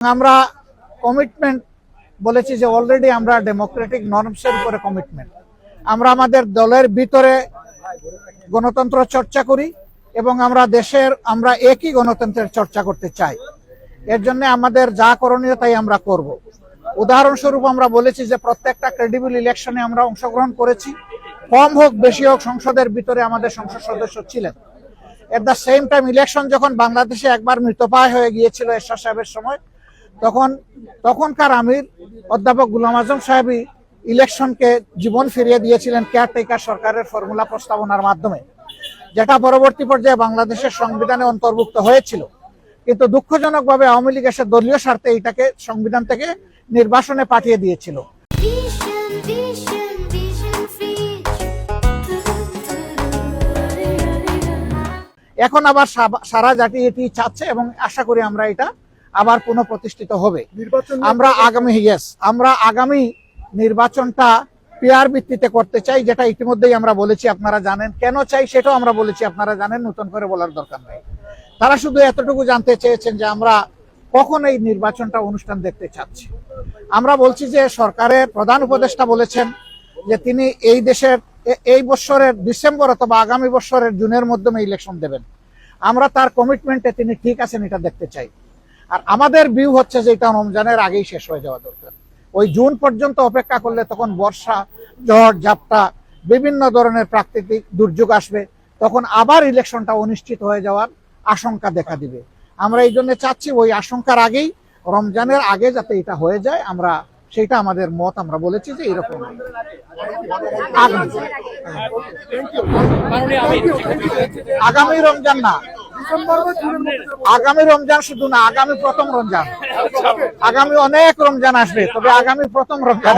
আমরা কমিটমেন্ট বলেছি যে অলরেডি আমরা ডেমোক্রেটিক নর্মসের উপরে কমিটমেন্ট। আমরা আমাদের দলের ভিতরে গণতন্ত্র চর্চা করি এবং আমরা একই গণতন্ত্রের চর্চা করতে চাই। এর জন্য আমাদের যা করণীয় তাই আমরা করব। উদাহরণস্বরূপ আমরা বলেছি যে প্রত্যেকটা ক্রেডিবল ইলেকশনে আমরা অংশগ্রহণ করেছি, কম হোক বেশি হোক সংসদের ভিতরে আমাদের সংসদ সদস্য ছিলেন। At the same time election যখন বাংলাদেশে একবার মৃতপ্রায় হয়ে গিয়েছিল এরশাদ সাহেবের সময়, তখনকার আমির অধ্যাপক গুলাম আজম সাহেবই ইলেকশনকে জীবন ফিরিয়ে দিয়েছিলেন কেয়ারটেকার সরকারের ফর্মুলা প্রস্তাবনার মাধ্যমে, যেটা পরবর্তী পর্যায়ে বাংলাদেশের সংবিধানে অন্তর্ভুক্ত হয়েছিল। কিন্তু দুঃখজনকভাবে আওয়ামী লীগ এসে দলীয় স্বার্থে এটাকে সংবিধান থেকে নির্বাসনে পাঠিয়ে দিয়েছিল। এখন আবার সারা জাতি এটি চাচ্ছে এবং আশা করি আমরা এটা আবার পুনঃপ্রতিষ্ঠিত হবে। আমরা আগামী নির্বাচনটা পিয়ার ভিত্তিতে করতে চাই, যেটা ইতিমধ্যেই আমরা বলেছি, আপনারা জানেন। কেন চাই সেটাও আমরা বলেছি, আপনারা জানেন, নতুন করে বলার দরকার নেই। তারা শুধু এতটুকু জানতে চেয়েছেন যে আমরা কখন এই নির্বাচনটা অনুষ্ঠান দেখতে চাচ্ছি। আমরা বলছি যে সরকারের প্রধান উপদেষ্টা বলেছেন যে তিনি এই বছরের ডিসেম্বর অথবা আগামী বছরের জুনের মধ্যে ইলেকশন দেবেন। আমরা তার কমিটমেন্টে তিনি ঠিক আছেন এটা দেখতে চাই। আর আমাদের ভিউ হচ্ছে যে এটা রমজানের আগেই শেষ হয়ে যাওয়া দরকার। ওই জুন পর্যন্ত অপেক্ষা করলে তখন বর্ষা, ঝড় ঝাপটা, বিভিন্ন ধরনের প্রাকৃতিক দুর্যোগ আসবে, তখন আবার ইলেকশনটা অনিশ্চিত হয়ে যাওয়ার আশঙ্কা দেখা দিবে। আমরা এই জন্য চাচ্ছি ওই আশঙ্কার আগেই, রমজানের আগে যাতে এটা হয়ে যায়, সেটা আমাদের মত। আমরা বলেছি যে এরকম আগামী রমজান না, আগামী রমজান শুধু না, আগামী প্রথম রমজান। আগামী অনেক রমজান আসবে, তবে আগামী প্রথম রমজান।